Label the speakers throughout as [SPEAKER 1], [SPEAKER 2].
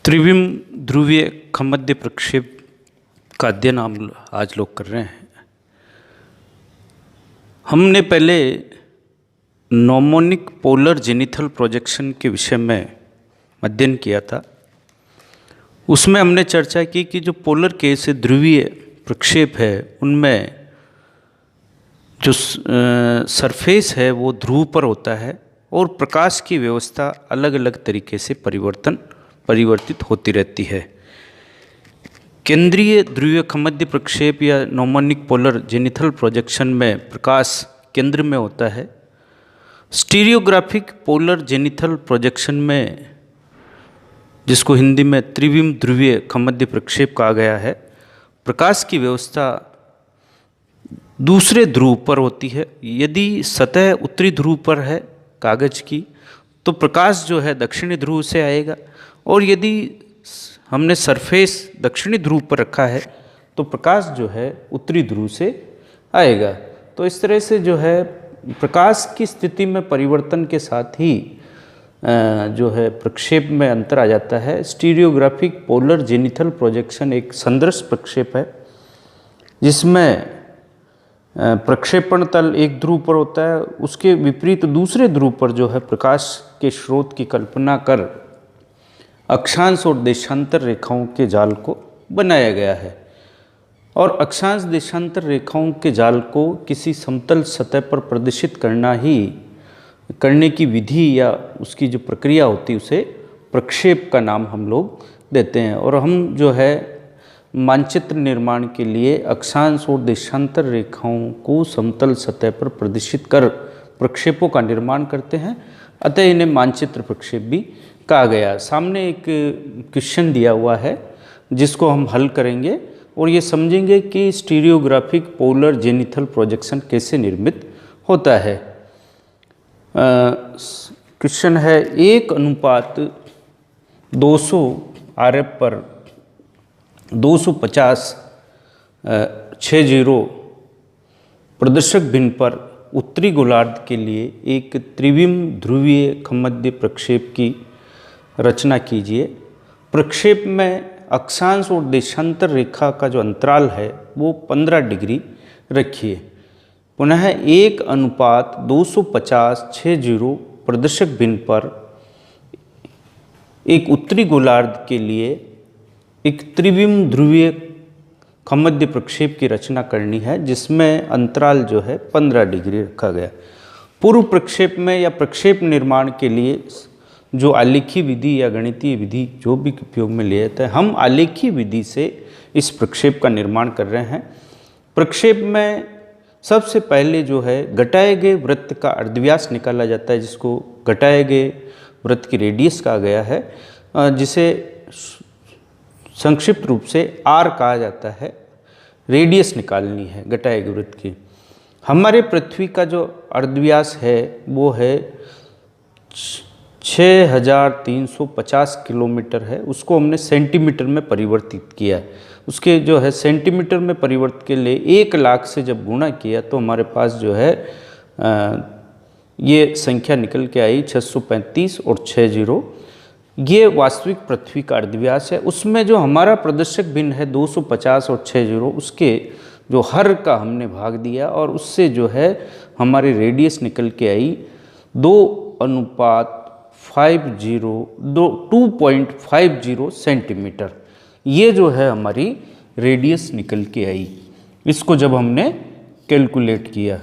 [SPEAKER 1] त्रिविम ध्रुवीय खमद्य प्रक्षेप का अध्ययन हम आज लोग कर रहे हैं। हमने पहले नॉर्मोनिक पोलर जेनिथल प्रोजेक्शन के विषय में अध्ययन किया था। उसमें हमने चर्चा की कि जो पोलर केस है, ध्रुवीय प्रक्षेप है, उनमें जो सरफेस है वो ध्रुव पर होता है और प्रकाश की व्यवस्था अलग अलग तरीके से परिवर्तित होती रहती है। केंद्रीय ध्रुवीय खमद्य प्रक्षेप या नॉर्मोनिक पोलर जेनिथल प्रोजेक्शन में प्रकाश केंद्र में होता है। स्टीरियोग्राफिक पोलर जेनिथल प्रोजेक्शन में, जिसको हिंदी में त्रिविम ध्रुवीय खमद्य प्रक्षेप कहा गया है, प्रकाश की व्यवस्था दूसरे ध्रुव पर होती है। यदि सतह उत्तरी ध्रुव पर है कागज की, तो प्रकाश जो है दक्षिणी ध्रुव से आएगा, और यदि हमने सरफेस दक्षिणी ध्रुव पर रखा है तो प्रकाश जो है उत्तरी ध्रुव से आएगा। तो इस तरह से जो है प्रकाश की स्थिति में परिवर्तन के साथ ही जो है प्रक्षेप में अंतर आ जाता है। स्टीरियोग्राफिक पोलर जेनिथल प्रोजेक्शन एक संदर्श प्रक्षेप है, जिसमें प्रक्षेपण तल एक ध्रुव पर होता है, उसके विपरीत दूसरे ध्रुव पर जो है प्रकाश के स्रोत की कल्पना कर अक्षांश और देशांतर रेखाओं के जाल को बनाया गया है। और अक्षांश देशांतर रेखाओं के जाल को किसी समतल सतह पर प्रदर्शित करने की विधि या उसकी जो प्रक्रिया होती है उसे प्रक्षेप का नाम हम लोग देते हैं। और हम जो है मानचित्र निर्माण के लिए अक्षांश और देशांतर रेखाओं को समतल सतह पर प्रदर्शित कर प्रक्षेपों का निर्माण करते हैं, अतः इन्हें मानचित्र प्रक्षेप भी कहा गया। सामने एक क्वेश्चन दिया हुआ है जिसको हम हल करेंगे और ये समझेंगे कि स्टीरियोग्राफिक पोलर जेनिथल प्रोजेक्शन कैसे निर्मित होता है। क्वेश्चन है 1:200 RF पर 250 60 प्रदर्शक भिन्न पर उत्तरी गोलार्ध के लिए एक त्रिविम ध्रुवीय खमद्य प्रक्षेप की रचना कीजिए। प्रक्षेप में अक्षांश और देशांतर रेखा का जो अंतराल है वो 15 डिग्री रखिए। पुनः 1:250 60 प्रदर्शक भिन्न पर एक उत्तरी गोलार्ध के लिए एक त्रिविम ध्रुवीय खमद्य प्रक्षेप की रचना करनी है, जिसमें अंतराल जो है 15 डिग्री रखा गया। पूर्व प्रक्षेप में या प्रक्षेप निर्माण के लिए जो आलेखी विधि या गणितीय विधि जो भी उपयोग में लिया जाता है, हम आलेखी विधि से इस प्रक्षेप का निर्माण कर रहे हैं। प्रक्षेप में सबसे पहले जो है घटाए गए वृत्त का अर्धव्यास निकाला जाता है, जिसको घटाए गए वृत्त की रेडियस कहा गया है, जिसे संक्षिप्त रूप से आर कहा जाता है। रेडियस निकालनी है घटाए गए वृत्त की। हमारे पृथ्वी का जो अर्धव्यास है वो है 6350 किलोमीटर है। उसको हमने सेंटीमीटर में परिवर्तित किया है। उसके जो है सेंटीमीटर में परिवर्तित के लिए 1 लाख से जब गुणा किया तो हमारे पास जो है ये संख्या निकल के आई 635 और 60। ये वास्तविक पृथ्वी का अर्धव्यास है। उसमें जो हमारा प्रदर्शक भिन्न है 250 और 60, उसके जो हर का हमने भाग दिया और उससे जो है हमारी रेडियस निकल के आई 2:250 सेंटीमीटर। ये जो है हमारी रेडियस निकल के आई। इसको जब हमने कैलकुलेट किया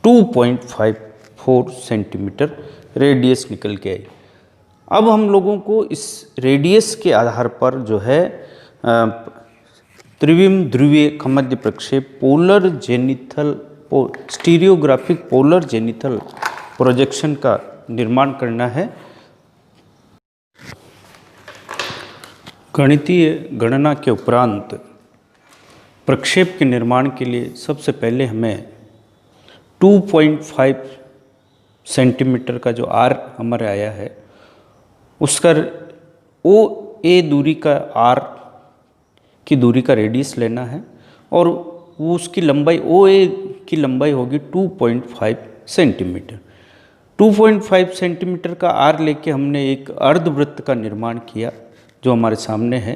[SPEAKER 1] 2.54 सेंटीमीटर रेडियस निकल के आई। अब हम लोगों को इस रेडियस के आधार पर जो है त्रिविम ध्रुवीय खमद्य प्रक्षेप पोलर जेनिथल स्टीरियोग्राफिक पोलर जेनिथल प्रोजेक्शन का निर्माण करना है। गणितीय गणना के उपरांत प्रक्षेप के निर्माण के लिए सबसे पहले हमें 2.5 सेंटीमीटर का जो आर हमारे आया है, उसका ओ ए दूरी का आर की दूरी का रेडियस लेना है और वो उसकी लंबाई ओ ए की लंबाई होगी 2.5 सेंटीमीटर। 2.5 सेंटीमीटर का आर लेके हमने एक अर्धवृत्त का निर्माण किया जो हमारे सामने है।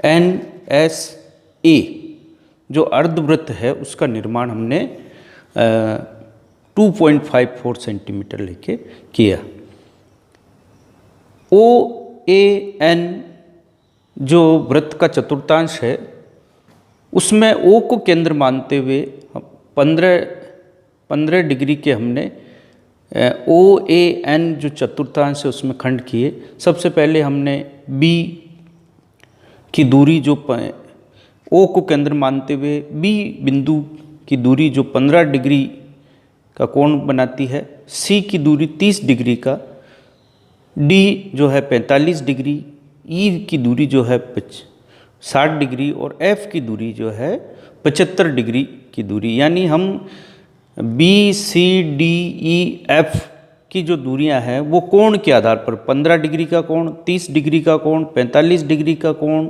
[SPEAKER 1] NSA जो अर्धवृत्त है उसका निर्माण हमने 2.54 सेंटीमीटर लेके किया। OAN जो वृत्त का चतुर्थांश है उसमें O को केंद्र मानते हुए 15 डिग्री के हमने OAN जो चतुर्थांश है उसमें खंड किए। सबसे पहले हमने B की दूरी जो O को केंद्र मानते हुए B बिंदु की दूरी जो 15 डिग्री का कोण बनाती है, C की दूरी 30 डिग्री का, D जो है 45 डिग्री, E की दूरी जो है 60 डिग्री और F की दूरी जो है 75 डिग्री की दूरी। यानी हम B, C, D, E, F की जो दूरियां हैं वो कोण के आधार पर 15 डिग्री का कोण, 30 डिग्री का कोण, 45 डिग्री का कोण,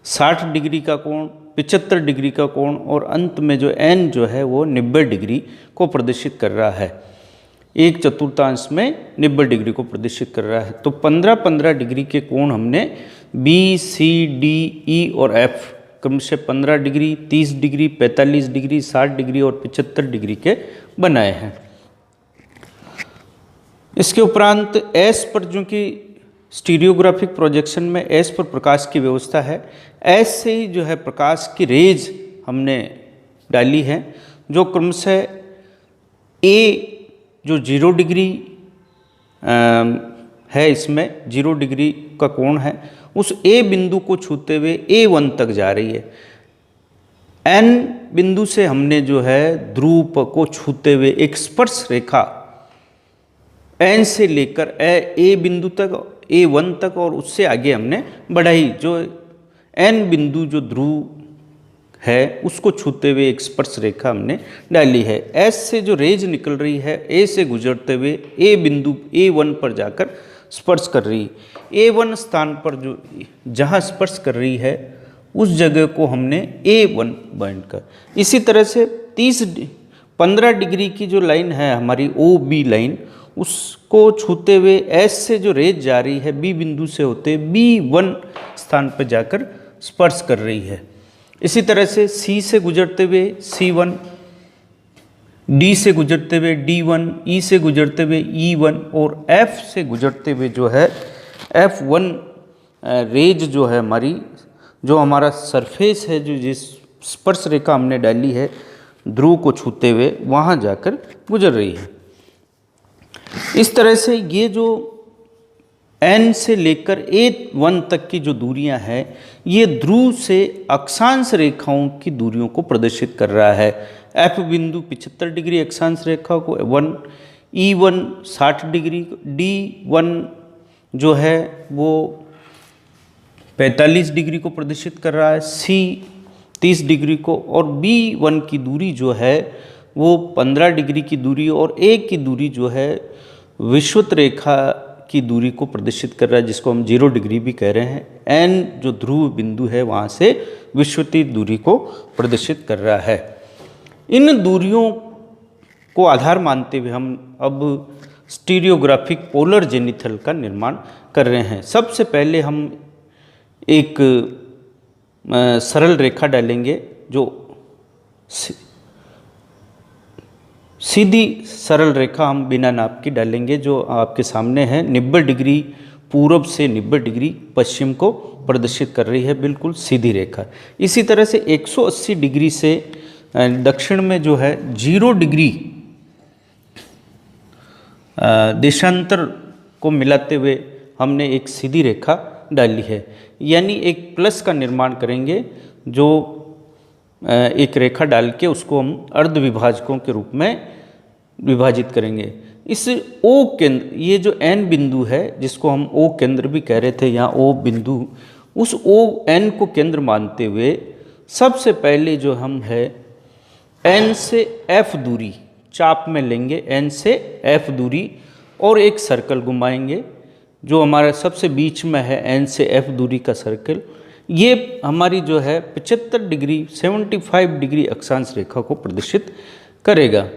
[SPEAKER 1] 60 डिग्री का कोण, 75 डिग्री का कोण और अंत में जो N जो है वो 90 डिग्री को प्रदर्शित कर रहा है। एक चतुर्थांश में 90 डिग्री को प्रदर्शित कर रहा है। तो 15-15 डिग्री के कोण हमने B, C, D, E और F क्रमशः 15 डिग्री, 30 डिग्री, 45 डिग्री, 60 डिग्री और 75 डिग्री के बनाए हैं। इसके उपरांत S पर जो कि स्टीरियोग्राफिक प्रोजेक्शन में S पर प्रकाश की व्यवस्था है, S से ही जो है प्रकाश की रेज हमने डाली है जो क्रमशः A जो 0 डिग्री है, इसमें 0 डिग्री का कोण है, उस A बिंदु को छूते हुए A1 तक जा रही है। N बिंदु से हमने जो है ध्रुव को छूते हुए एक स्पर्श रेखा N से लेकर A बिंदु तक, A1 तक और उससे आगे हमने बढ़ाई। जो N बिंदु जो ध्रुव है उसको छूते हुए एक स्पर्श रेखा हमने डाली है। S से जो रेज निकल रही है A से गुजरते हुए A बिंदु A1 पर जाकर स्पर्श कर रही है। A1 स्थान पर जो जहाँ स्पर्श कर रही है उस जगह को हमने A1 बाइंड कर। इसी तरह से 15 डिग्री की जो लाइन है हमारी OB लाइन, उसको छूते हुए S से जो रेज जा रही है B बिंदु से होते B1 स्थान पर जाकर स्पर्श कर रही है। इसी तरह से C से गुजरते हुए C1, D से गुजरते हुए D1, E से गुजरते हुए E1 और F से गुजरते हुए जो है F1 रेज जो है हमारी, जो हमारा सरफेस है, जो जिस स्पर्श रेखा हमने डाली है ध्रुव को छूते हुए वहाँ जाकर गुजर रही है। इस तरह से ये जो N से लेकर A1 तक की जो दूरियां हैं ये ध्रुव से अक्षांश रेखाओं की दूरियों को प्रदर्शित कर रहा है। F बिंदु 75 डिग्री अक्षांश रेखा को 1, E1 60 डिग्री, D1 जो है वो 45 डिग्री को प्रदर्शित कर रहा है, C 30 डिग्री को और B1 की दूरी जो है वो 15 डिग्री की दूरी और A की दूरी जो है विषुवत रेखा की दूरी को प्रदर्शित कर रहा है, जिसको हम 0 डिग्री भी कह रहे हैं। N जो ध्रुव बिंदु है वहाँ से विषुवतीय दूरी को प्रदर्शित कर रहा है। इन दूरियों को आधार मानते हुए हम अब स्टीरियोग्राफिक पोलर जेनिथल का निर्माण कर रहे हैं। सबसे पहले हम एक सरल रेखा डालेंगे, जो सीधी सरल रेखा हम बिना नाप की डालेंगे, जो आपके सामने है। 90 डिग्री पूर्व से 90 डिग्री पश्चिम को प्रदर्शित कर रही है, बिल्कुल सीधी रेखा। इसी तरह से 180 डिग्री से दक्षिण में जो है 0 डिग्री देशांतर को मिलाते हुए हमने एक सीधी रेखा डाली है। यानी एक प्लस का निर्माण करेंगे, जो एक रेखा डाल के उसको हम अर्ध विभाजकों के रूप में विभाजित करेंगे। इस O केंद्र, ये जो N बिंदु है जिसको हम O केंद्र भी कह रहे थे, यहाँ O बिंदु, उस ON को केंद्र मानते हुए सबसे पहले जो हम है N से F दूरी चाप में लेंगे, N से F दूरी और एक सर्कल घुमाएंगे जो हमारा सबसे बीच में है N से F दूरी का सर्कल। ये हमारी जो है 75 डिग्री 75 डिग्री अक्षांश रेखा को प्रदर्शित करेगा।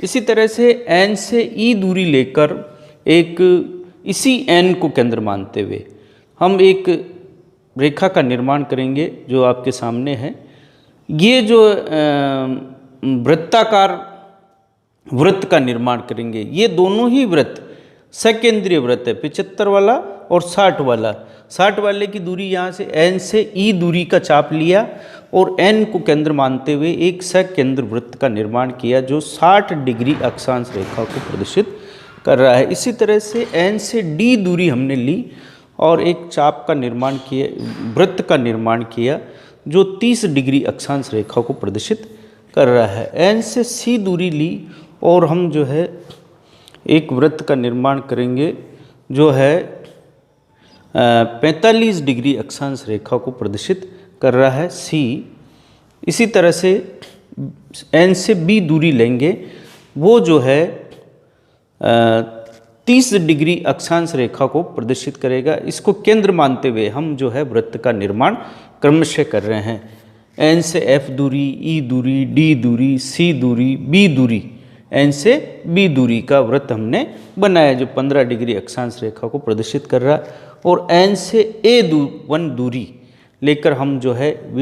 [SPEAKER 1] इसी तरह से एन से ई दूरी लेकर एक इसी एन को केंद्र मानते हुए हम एक रेखा का निर्माण करेंगे जो आपके सामने है। ये जो वृत्ताकार वृत्त का निर्माण करेंगे। ये दोनों ही वृत्त सकेंद्रीय वृत्त है, 75 वाला और 60 वाला। 60 वाले की दूरी यहाँ से एन से ई दूरी का चाप लिया और एन को केंद्र मानते हुए एक सकेंद्र वृत्त का निर्माण किया जो 60 डिग्री अक्षांश रेखा को प्रदर्शित कर रहा है। इसी तरह से एन से डी दूरी हमने ली और एक चाप का निर्माण किया, वृत्त का निर्माण किया जो 30 डिग्री अक्षांश रेखा को प्रदर्शित कर रहा है। एन से सी दूरी ली और हम जो है एक वृत्त का निर्माण करेंगे जो है 45 डिग्री अक्षांश रेखा को प्रदर्शित कर रहा है सी। इसी तरह से एन से बी दूरी लेंगे, वो जो है 30 डिग्री अक्षांश रेखा को प्रदर्शित करेगा। इसको केंद्र मानते हुए हम जो है वृत्त का निर्माण क्रमशः कर रहे हैं। एन से एफ दूरी, ई दूरी, डी दूरी, सी दूरी, बी दूरी, एन से बी दूरी का वृत्त हमने बनाया जो 15 डिग्री अक्षांश रेखा को प्रदर्शित कर रहा है। और एन से ए दूरी लेकर हम जो है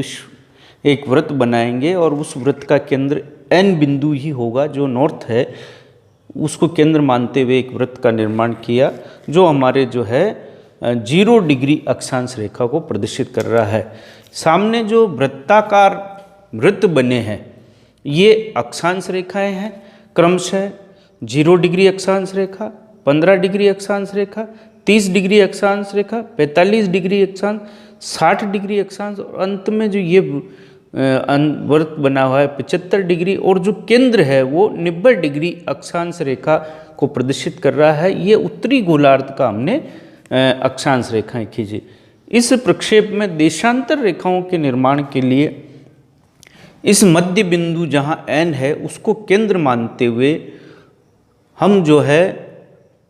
[SPEAKER 1] एक वृत्त बनाएंगे और उस वृत्त का केंद्र एन बिंदु ही होगा जो नॉर्थ है, उसको केंद्र मानते हुए एक वृत्त का निर्माण किया जो हमारे जो है 0 डिग्री अक्षांश रेखा को प्रदर्शित कर रहा है। सामने जो वृत्ताकार वृत्त बने हैं ये अक्षांश रेखाएं हैं, क्रमशः 0 डिग्री अक्षांश रेखा, 15 डिग्री अक्षांश रेखा, 30 डिग्री अक्षांश रेखा, 45 डिग्री अक्षांश, 60 डिग्री अक्षांश और अंत में जो ये वृत्त बना हुआ है 75 डिग्री और जो केंद्र है वो 90 डिग्री अक्षांश रेखा को प्रदर्शित कर रहा है। ये उत्तरी गोलार्ध का हमने अक्षांश रेखाएं खींची। इस प्रक्षेप में देशांतर रेखाओं के निर्माण के लिए इस मध्य बिंदु जहाँ एन है उसको केंद्र मानते हुए हम जो है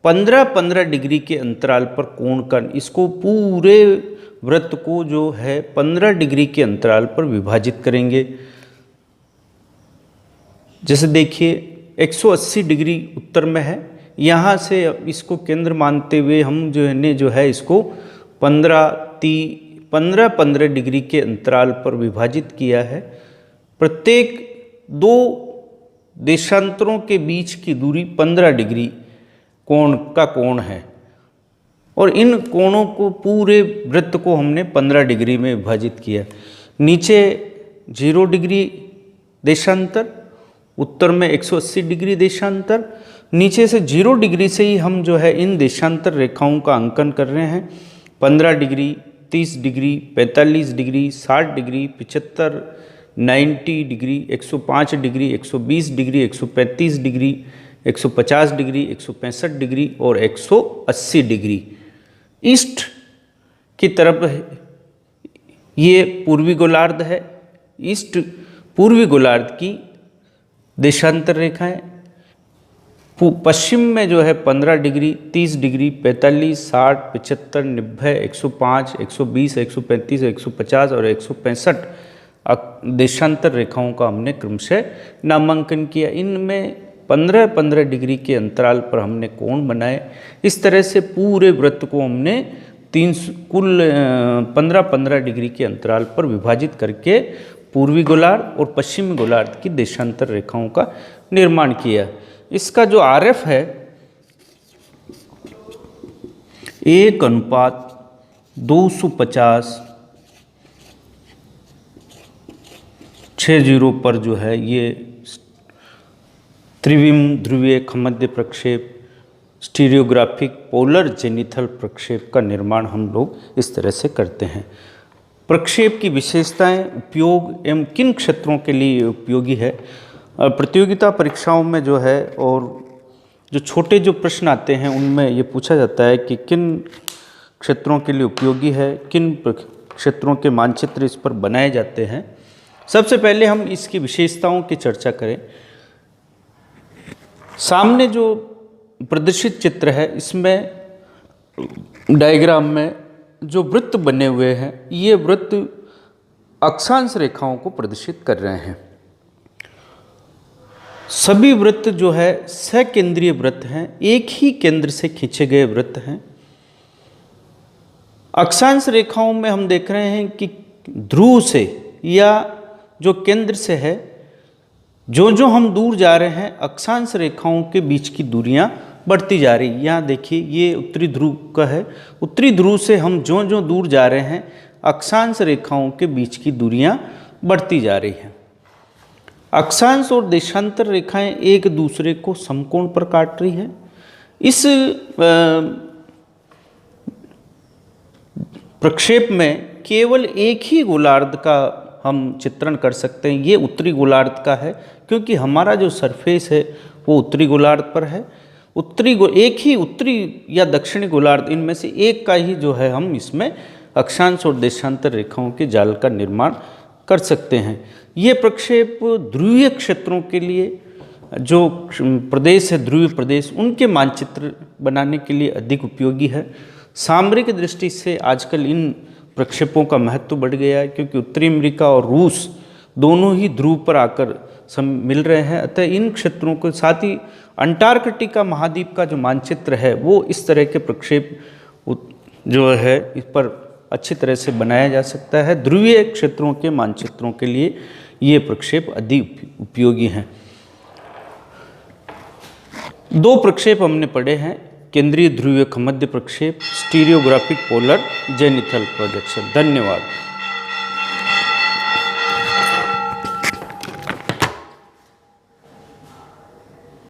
[SPEAKER 1] 15-15 डिग्री के अंतराल पर कोण का इसको पूरे वृत्त को जो है 15 डिग्री के अंतराल पर विभाजित करेंगे। जैसे देखिए 180 डिग्री उत्तर में है, यहाँ से इसको केंद्र मानते हुए हम जो है इसको 15-15 डिग्री के अंतराल पर विभाजित किया है। प्रत्येक दो देशांतरों के बीच की दूरी 15 डिग्री कोण है और इन कोणों को पूरे वृत्त को हमने 15 डिग्री में विभाजित किया। नीचे 0 डिग्री देशांतर, उत्तर में 180 डिग्री देशांतर। नीचे से 0 डिग्री से ही हम जो है इन देशांतर रेखाओं का अंकन कर रहे हैं। 15 degree, 30 degree, 45 degree, 60 degree, 75, 90 degree, 105 degree, 120 degree, 135 degree, 150 degree, 165 degree और 180 डिग्री। ईस्ट की तरफ ये पूर्वी गोलार्ध है। ईस्ट पूर्वी गोलार्ध की देशांतर रेखाएं। पश्चिम में जो है 15 डिग्री, 30 डिग्री, 45, 60, 75, 90, 105, 120, 135, 150 और 165 देशांतर रेखाओं का हमने क्रमशः नामांकन किया। इनमें 15-15 डिग्री के अंतराल पर हमने कोण बनाए। इस तरह से पूरे वृत्त को हमने कुल 15-15 डिग्री के अंतराल पर विभाजित करके पूर्वी गोलार्ध और पश्चिमी गोलार्ध की देशांतर रेखाओं का निर्माण किया। इसका जो आरएफ है 1:250/60 पर जो है ये त्रिविम ध्रुवीय मध्य प्रक्षेप स्टीरियोग्राफिक पोलर जेनिथल प्रक्षेप का निर्माण हम लोग इस तरह से करते हैं। प्रक्षेप की विशेषताएं, उपयोग एवं किन क्षेत्रों के लिए उपयोगी है। प्रतियोगिता परीक्षाओं में जो है और जो छोटे जो प्रश्न आते हैं उनमें ये पूछा जाता है कि किन क्षेत्रों के लिए उपयोगी है, किन क्षेत्रों के मानचित्र इस पर बनाए जाते हैं। सबसे पहले हम इसकी विशेषताओं की चर्चा करें। सामने जो प्रदर्शित चित्र है इसमें डायग्राम में जो वृत्त बने हुए हैं ये वृत्त अक्षांश रेखाओं को प्रदर्शित कर रहे हैं। सभी वृत्त जो है सकेंद्रीय वृत्त हैं, एक ही केंद्र से खींचे गए वृत्त हैं। अक्षांश रेखाओं में हम देख रहे हैं कि ध्रुव से या जो केंद्र से है, जो जो हम दूर जा रहे हैं अक्षांश रेखाओं के बीच की दूरियां बढ़ती जा रही। यहाँ देखिए ये उत्तरी ध्रुव का है, उत्तरी ध्रुव से हम जो जो दूर जा रहे हैं अक्षांश रेखाओं के बीच की दूरियां बढ़ती जा रही हैं। अक्षांश और देशांतर रेखाएं एक दूसरे को समकोण पर काट रही है। इस प्रक्षेप में केवल एक ही गोलार्ध का हम चित्रण कर सकते हैं, ये उत्तरी गोलार्ध का है, क्योंकि हमारा जो सरफेस है वो उत्तरी गोलार्ध पर है। एक ही उत्तरी या दक्षिणी गोलार्ध, इनमें से एक का ही जो है हम इसमें अक्षांश और देशांतर रेखाओं के जाल का निर्माण कर सकते हैं। ये प्रक्षेप ध्रुवीय क्षेत्रों के लिए जो प्रदेश है, ध्रुवीय प्रदेश, उनके मानचित्र बनाने के लिए अधिक उपयोगी है। सामरिक दृष्टि से आजकल इन प्रक्षेपों का महत्व बढ़ गया है, क्योंकि उत्तरी अमेरिका और रूस दोनों ही ध्रुव पर आकर मिल रहे हैं। अतः इन क्षेत्रों के साथ ही अंटार्कटिका महाद्वीप का जो मानचित्र है वो इस तरह के प्रक्षेप जो है इस पर अच्छी तरह से बनाया जा सकता है। ध्रुवीय क्षेत्रों के मानचित्रों के लिए ये प्रक्षेप अधिक उपयोगी हैं। 2 प्रक्षेप हमने पढ़े हैं, केंद्रीय ध्रुवीय मध्य प्रक्षेप, स्टीरियोग्राफिक पोलर जेनिथल प्रोजेक्शन। धन्यवाद।